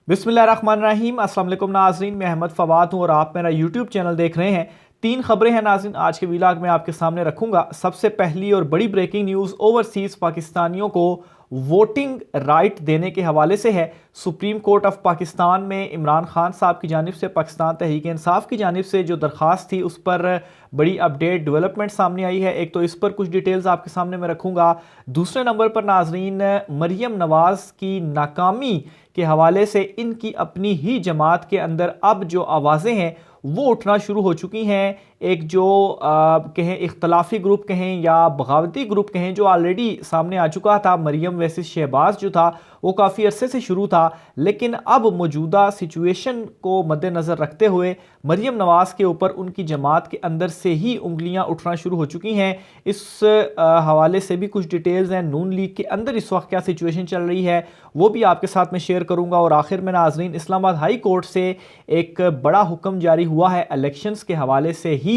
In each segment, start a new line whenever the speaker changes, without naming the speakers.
बिस्मिल्लाहिर्रहमानिर्रहीम। अस्सलाम वालेकुम नाज़रीन, मैं अहमद फ़वाद हूँ और आप मेरा यूट्यूब चैनल देख रहे हैं। तीन खबरें हैं नाज़रीन आज के व्लॉग में आपके सामने रखूंगा। सबसे पहली और बड़ी ब्रेकिंग न्यूज़ ओवरसीज़ पाकिस्तानियों को वोटिंग राइट देने के हवाले से है। सुप्रीम कोर्ट ऑफ पाकिस्तान में इमरान खान साहब की जानिब से पाकिस्तान तहरीक इंसाफ की जानिब से जो दरख्वास्त थी उस पर बड़ी अपडेट डेवलपमेंट सामने आई है। एक तो इस पर कुछ डिटेल्स आपके सामने मैं रखूंगा। दूसरे नंबर पर नाजरीन, मरियम नवाज़ की नाकामी के हवाले से इनकी अपनी ही जमात के अंदर अब जो आवाज़ें हैं वो उठना शुरू हो चुकी हैं। एक जो कहें इख्तलाफी ग्रुप कहें या बगावती ग्रुप कहें जो ऑलरेडी सामने आ चुका था, मरियम वर्सेस शहबाज जो था वो काफ़ी अरसे से शुरू था, लेकिन अब मौजूदा सिचुएशन को मद्देनज़र रखते हुए मरियम नवाज़ के ऊपर उनकी जमात के अंदर से ही उंगलियां उठना शुरू हो चुकी हैं। इस हवाले से भी कुछ डिटेल्स हैं। नून लीग के अंदर इस वक्त क्या सिचुएशन चल रही है वो भी आपके साथ में शेयर करूंगा। और आखिर में नाजरीन, इस्लामाबाद हाई कोर्ट से एक बड़ा हुक्म जारी हुआ है इलेक्शंस के हवाले से ही,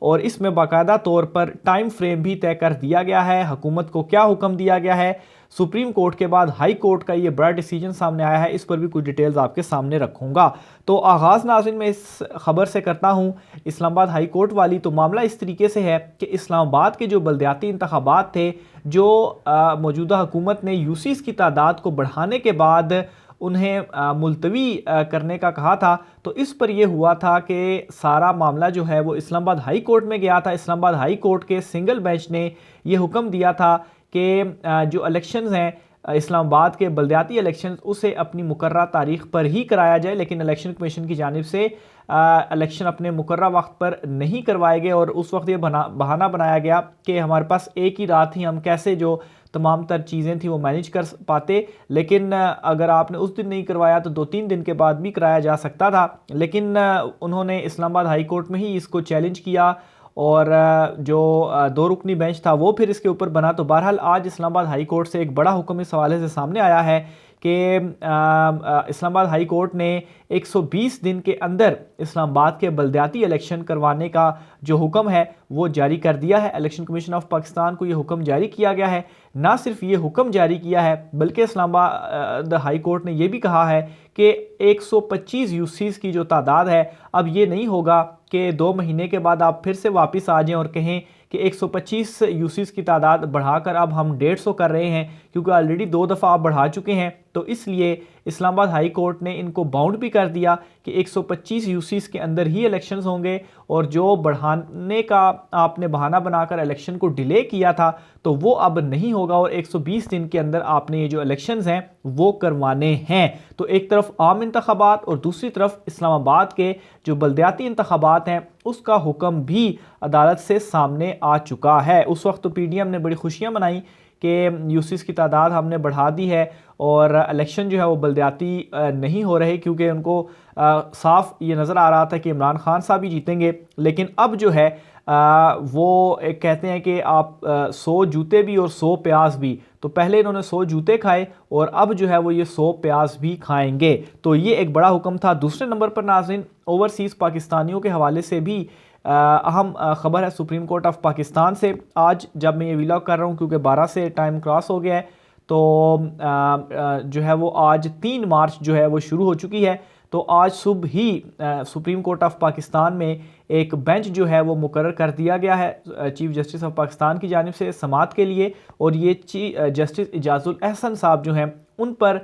और इसमें बाकायदा तौर पर टाइम फ्रेम भी तय कर दिया गया है। हुकूमत को क्या हुक्म दिया गया है, सुप्रीम कोर्ट के बाद हाई कोर्ट का ये बड़ा डिसीजन सामने आया है, इस पर भी कुछ डिटेल्स आपके सामने रखूंगा। तो आगाज़ नाज़रीन मैं इस खबर से करता हूँ इस्लामाबाद हाई कोर्ट वाली। तो मामला इस तरीके से है कि इस्लामाबाद के जो बलदियाती इंतखाबात थे, जो मौजूदा हुकूमत ने यूसीस की तादाद को बढ़ाने के बाद उन्हें मुलतवी करने का कहा था, तो इस पर यह हुआ था कि सारा मामला जो है वो इस्लामाबाद हाई कोर्ट में गया था। इस्लामाबाद हाई कोर्ट के सिंगल बेंच ने यह हुक्म दिया था कि जो इलेक्शंस हैं इस्लामाबाद के बलदियाती इलेक्शंस उसे अपनी मुकर्ररा तारीख पर ही कराया जाए, लेकिन इलेक्शन कमीशन की जानिब से इलेक्शन अपने मुकर्ररा वक्त पर नहीं करवाए गए। और उस वक्त ये बहाना बनाया गया कि हमारे पास एक ही रात थी, हम कैसे जो तमाम तर चीज़ें थी वो मैनेज कर पाते, लेकिन अगर आपने उस दिन नहीं करवाया तो 2-3 दिन के बाद भी कराया जा सकता था। लेकिन उन्होंने इस्लामाबाद हाई कोर्ट में ही इसको चैलेंज किया और जो दो रुकनी बेंच था वो फिर इसके ऊपर बना। तो बहरहाल आज इस्लामाबाद हाई कोर्ट से एक बड़ा हुक्म इस हवाले से सामने आया है कि इस्लामाबाद हाई कोर्ट ने 120 दिन के अंदर इस्लामाबाद के बलदियाती इलेक्शन करवाने का जो हुक्म है वो जारी कर दिया है। इलेक्शन कमीशन ऑफ पाकिस्तान को ये हुक्म जारी किया गया है। ना सिर्फ ये हुक्म जारी किया है बल्कि इस्लामाबाद हाई कोर्ट ने यह भी कहा है कि 125 यूसीस की जो तादाद है, अब ये नहीं होगा कि 2 महीने के बाद आप फिर से वापस आ जाएं और कहें कि 125 यूसीस की तादाद बढ़ाकर अब हम 150 कर रहे हैं, क्योंकि ऑलरेडी 2 दफ़ा आप बढ़ा चुके हैं। तो इसलिए इस्लामाबाद हाई कोर्ट ने इनको बाउंड भी कर दिया कि 125 यूसीस के अंदर ही इलेक्शंस होंगे, और जो बढ़ाने का आपने बहाना बनाकर इलेक्शन को डिले किया था तो वो अब नहीं होगा, और 120 दिन के अंदर आपने ये जो इलेक्शंस हैं वो करवाने हैं। तो एक तरफ आम इंतखाबात और दूसरी तरफ इस्लामाबाद के जो बलदियाती इंतखाबात हैं उसका हुक्म भी अदालत से सामने आ चुका है। उस वक्त तो पीडीएम ने बड़ी खुशियां मनाई कि यूसीस की तादाद हमने बढ़ा दी है और इलेक्शन जो है वो बलदियाती नहीं हो रहे, क्योंकि उनको साफ ये नज़र आ रहा था कि इमरान खान साहब ही जीतेंगे। लेकिन अब जो है वो एक कहते हैं कि आप 100 जूते भी और 100 प्याज भी, तो पहले इन्होंने 100 जूते खाए और अब जो है वो ये 100 प्याज भी खाएंगे। तो ये एक बड़ा हुक्म था। दूसरे नंबर पर नाज़रीन, ओवरसीज़ पाकिस्तानियों के हवाले से भी अहम खबर है सुप्रीम कोर्ट ऑफ पाकिस्तान से। आज जब मैं ये व्लॉग कर रहा हूँ क्योंकि 12 से टाइम क्रॉस हो गया है, तो जो है वो आज 3 मार्च जो है वो शुरू हो चुकी है। तो आज सुबह ही सुप्रीम कोर्ट ऑफ पाकिस्तान में एक बेंच जो है वो मुकर्रर कर दिया गया है चीफ जस्टिस ऑफ पाकिस्तान की जानिब से समाअत के लिए, और ये जस्टिस इजाजुल अहसन साहब जो हैं उन पर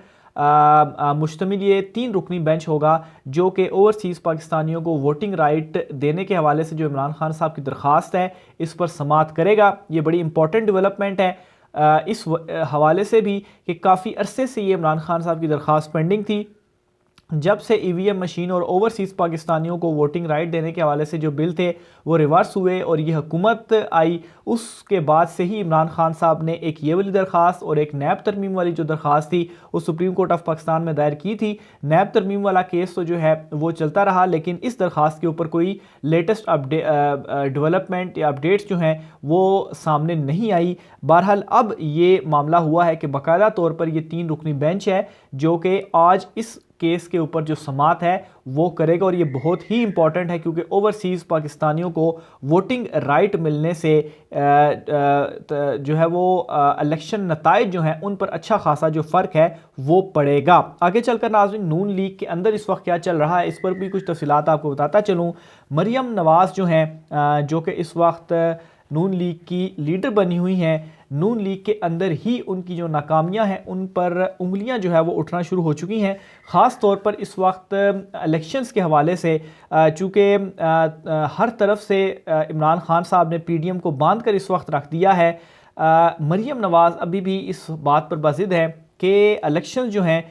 मुश्तमिल ये 3 रुकनी बेंच होगा, जो कि ओवरसीज़ पाकिस्तानियों को वोटिंग राइट देने के हवाले से जो इमरान खान साहब की दरख्वास्त है इस पर समाअत करेगा। ये बड़ी इंपॉर्टेंट डेवलपमेंट है इस हवाले से भी कि काफ़ी अरसे से ये इमरान खान साहब की दरख्वास्त पेंडिंग थी। जब से ईवीएम मशीन और ओवरसीज़ पाकिस्तानियों को वोटिंग राइट देने के हवाले से जो बिल थे वो रिवर्स हुए और ये हुकूमत आई, उसके बाद से ही इमरान खान साहब ने एक ये वाली दरख्वास्त और एक नैब तरमीम वाली जो दरख्वास्त थी वो सुप्रीम कोर्ट ऑफ पाकिस्तान में दायर की थी। नैब तरमीम वाला केस तो जो है वो चलता रहा, लेकिन इस दरख्वास्त के ऊपर कोई लेटेस्ट डेवलपमेंट या अपडेट्स जो हैं वो सामने नहीं आई। बहरहाल अब ये मामला हुआ है कि बाकायदा तौर पर ये 3 रुकनी बेंच है जो कि आज इस केस के ऊपर जो समात है वो करेगा। और ये बहुत ही इंपॉर्टेंट है क्योंकि ओवरसीज़ पाकिस्तानियों को वोटिंग राइट मिलने से जो है वो इलेक्शन नताइज जो हैं उन पर अच्छा खासा जो फ़र्क है वो पड़ेगा। आगे चलकर नाज़रीन, नून लीग के अंदर इस वक्त क्या चल रहा है इस पर भी कुछ तफसीलात आपको बताता चलूँ। मरियम नवाज़ जो हैं जो कि इस वक्त नून लीग की लीडर बनी हुई हैं, नून लीग के अंदर ही उनकी जो नाकामियां हैं उन पर उंगलियां जो है वो उठना शुरू हो चुकी हैं। ख़ास तौर पर इस वक्त इलेक्शंस के हवाले से चूँकि हर तरफ से इमरान खान साहब ने पीडीएम को बांध कर इस वक्त रख दिया है। मरियम नवाज़ अभी भी इस बात पर बाज़िद है कि इलेक्शंस जो हैं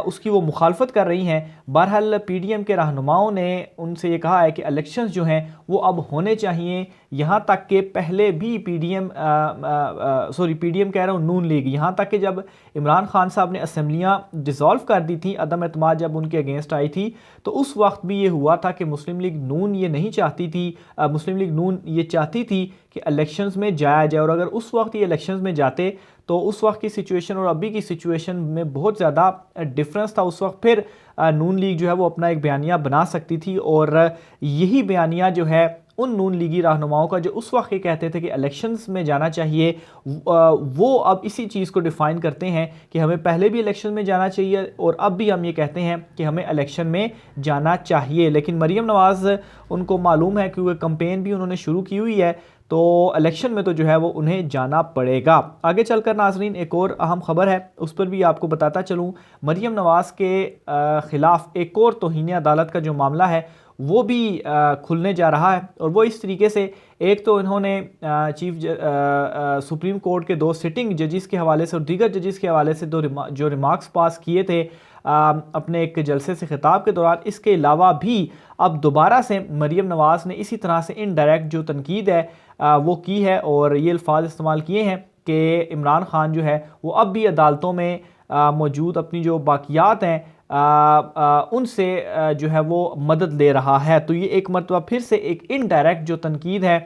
उसकी वो मुखालफत कर रही हैं। बहरहाल पीडीएम के रहनुमाओं ने उनसे ये कहा है कि इलेक्शंस जो हैं वो अब होने चाहिए। यहाँ तक कि पहले भी पीडीएम कह रहा हूँ, नून लीग, यहाँ तक कि जब इमरान खान साहब ने असम्बलियाँ डिज़ोल्व कर दी थी, अदम एतमाद जब उनके अगेंस्ट आई थी, तो उस वक्त भी ये हुआ था कि मुस्लिम लीग नून ये नहीं चाहती थी, मुस्लिम लीग नून ये चाहती थी कि इलेक्शंस में जाया जाए। और अगर उस वक्त ये इलेक्शंस में जाते तो उस वक्त की सिचुएशन और अभी की सिचुएशन में बहुत ज़्यादा डिफरेंस था। उस वक्त फिर नून लीग जो है वो अपना एक बयानिया बना सकती थी और यही बयानिया जो है उन नून लीगी रहनुमाओं का जो उस वक्त ये कहते थे कि इलेक्शंस में जाना चाहिए, वो अब इसी चीज़ को डिफ़ाइन करते हैं कि हमें पहले भी इलेक्शन में जाना चाहिए और अब भी हम ये कहते हैं कि हमें इलेक्शन में जाना चाहिए। लेकिन मरियम नवाज़, उनको मालूम है क्योंकि कैंपेन भी उन्होंने शुरू की हुई है, तो इलेक्शन में तो जो है वो उन्हें जाना पड़ेगा। आगे चलकर नाजरीन एक और अहम खबर है उस पर भी आपको बताता चलूँ। मरियम नवाज़ के ख़िलाफ़ एक और तौहीन अदालत का जो मामला है वो भी खुलने जा रहा है। और वो इस तरीके से, एक तो इन्होंने सुप्रीम कोर्ट के 2 सिटिंग जजेस के हवाले से और दीगर जजेस के हवाले से जो रिमार्क्स पास किए थे अपने एक जलसे से खिताब के दौरान, इसके अलावा भी अब दोबारा से मरियम नवाज़ ने इसी तरह से इनडायरेक्ट जो तनकीद है वो की है और ये अल्फाज इस्तेमाल किए हैं कि इमरान खान जो है वो अब भी अदालतों में मौजूद अपनी जो बाकियात हैं उनसे जो है वो मदद ले रहा है। तो ये एक मरतबा फिर से एक इनडायरेक्ट जो तनकीद है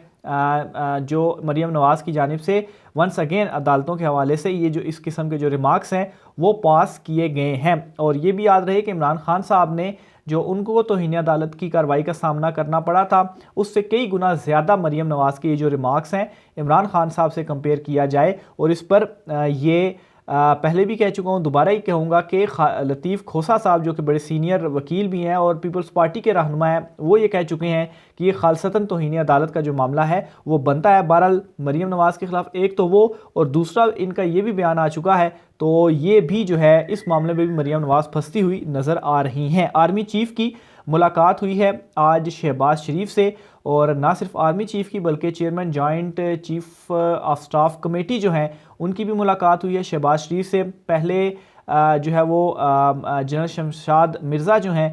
जो मरियम नवाज़ की जानिब से वंस अगेन अदालतों के हवाले से ये जो इस किस्म के जो रिमार्क्स हैं वो पास किए गए हैं। और ये भी याद रहे कि इमरान खान साहब ने जो उनको तौहीन अदालत की कार्रवाई का सामना करना पड़ा था उससे कई गुना ज़्यादा मरियम नवाज़ के ये जो रिमार्क्स हैं इमरान खान साहब से कंपेयर किया जाए। और इस पर ये पहले भी कह चुका हूँ, दोबारा ही कहूँगा कि लतीफ़ खोसा साहब जो कि बड़े सीनियर वकील भी हैं और पीपल्स पार्टी के रहनुमा हैं, वो ये कह चुके हैं कि ये खालसतन तौहीन अदालत का जो मामला है वो बनता है। बहरहाल मरियम नवाज़ के ख़िलाफ़ एक तो वो और दूसरा इनका ये भी बयान आ चुका है, तो ये भी जो है इस मामले में भी मरियम नवाज़ फंसती हुई नज़र आ रही हैं। आर्मी चीफ़ की मुलाकात हुई है आज शहबाज शरीफ से, और ना सिर्फ आर्मी चीफ़ की बल्कि chairman joint chief of staff committee जो हैं उनकी भी मुलाकात हुई है शहबाज शरीफ से। पहले जो है वो जनरल शमशाद मिर्ज़ा जो हैं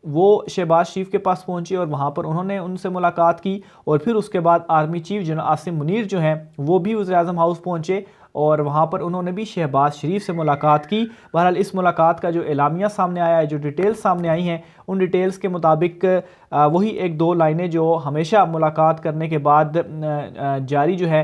वो शहबाज शरीफ के पास पहुंचे और वहां पर उन्होंने उनसे मुलाकात की। और फिर उसके बाद army chief general Asim Munir जो हैं वो भी वज़ीर-ए-आज़म हाउस पहुंचे और वहाँ पर उन्होंने भी शहबाज शरीफ से मुलाकात की। बहरहाल इस मुलाकात का जो एलामिया सामने आया है, जो डिटेल्स सामने आई हैं, उन डिटेल्स के मुताबिक वही 1-2 लाइनें जो हमेशा मुलाकात करने के बाद जारी जो है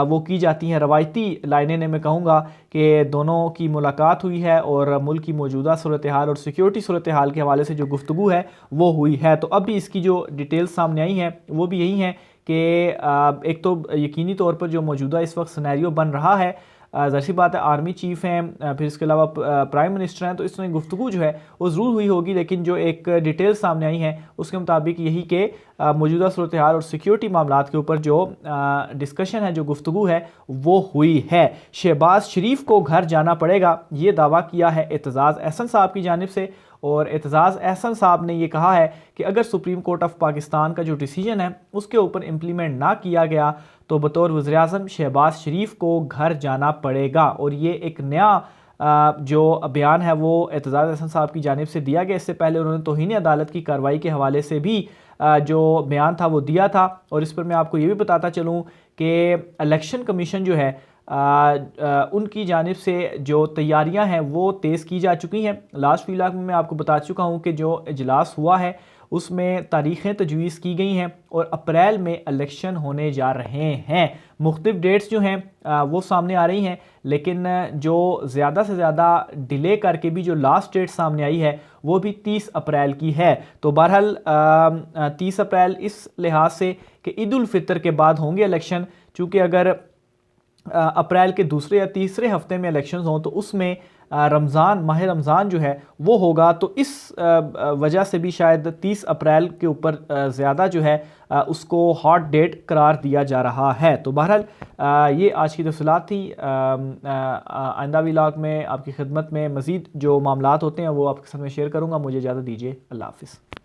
वो की जाती हैं, रवायती लाइनें ने मैं कहूँगा कि दोनों की मुलाकात हुई है और मुल्क की मौजूदा सूरत हाल और सिक्योरिटी सूरत हाल के हवाले से जो गुफ्तगू है वो हुई है। तो अभी इसकी जो डिटेल्स सामने आई हैं वो भी यही हैं कि एक तो यकीनी तौर पर जो मौजूदा इस वक्त सिनेरियो बन रहा है, ज़ाहिर सी बात है आर्मी चीफ़ हैं, फिर इसके अलावा प्राइम मिनिस्टर हैं, तो इस तरह गुफ्तगू जो है वो ज़रूर हुई होगी। लेकिन जो एक डिटेल्स सामने आई हैं उसके मुताबिक यही कि मौजूदा सूरत हाल और सिक्योरिटी मामलात के ऊपर जो डिस्कशन है, जो गुफ्तगू है वो हुई है। शहबाज शरीफ को घर जाना पड़ेगा, ये दावा किया है एतजाज़ अहसन साहब की जानिब से। और एतजाज़ अहसन साहब ने ये कहा है कि अगर सुप्रीम कोर्ट ऑफ पाकिस्तान का जो डिसीजन है उसके ऊपर इम्प्लीमेंट ना किया गया तो बतौर वज़ीर-ए-आज़म शहबाज शरीफ को घर जाना पड़ेगा। और ये एक नया जो बयान है वो एतजाज़ अहसन साहब की जानिब से दिया गया। इससे पहले उन्होंने तौहीन अदालत की कार्रवाई के हवाले से भी जो बयान था वो दिया था। और इस पर मैं आपको ये भी बताता चलूँ कि इलेक्शन कमीशन जो है उनकी जानिब से जो तैयारियां हैं वो तेज़ की जा चुकी हैं। लास्ट व्लॉग में मैं आपको बता चुका हूं कि जो इजलास हुआ है उसमें तारीखें तजवीज़ की गई हैं और अप्रैल में इलेक्शन होने जा रहे हैं। मुख्तलिफ डेट्स जो हैं वो सामने आ रही हैं, लेकिन जो ईदा से ज़्यादा डिले करके भी जो लास्ट डेट सामने आई है वो भी 30 अप्रैल की है। तो बहरहाल 30 अप्रैल इस लिहाज से कि ईद उल फितर के बाद होंगे इलेक्शन, चूँकि अगर अप्रैल के दूसरे या तीसरे हफ्ते में इलेक्शंस हों तो उसमें माह रमज़ान जो है वो होगा। तो इस वजह से भी शायद 30 अप्रैल के ऊपर ज़्यादा जो है उसको हॉट डेट करार दिया जा रहा है। तो बहरहाल ये आज की तफसीलात थी। आइंदा व्लॉग में आपकी खिदमत में मज़ीद जो मामलात होते हैं वो आपके साथ में शेयर करूँगा। मुझे इजाज़त दीजिए। अल्लाह हाफ़िज़।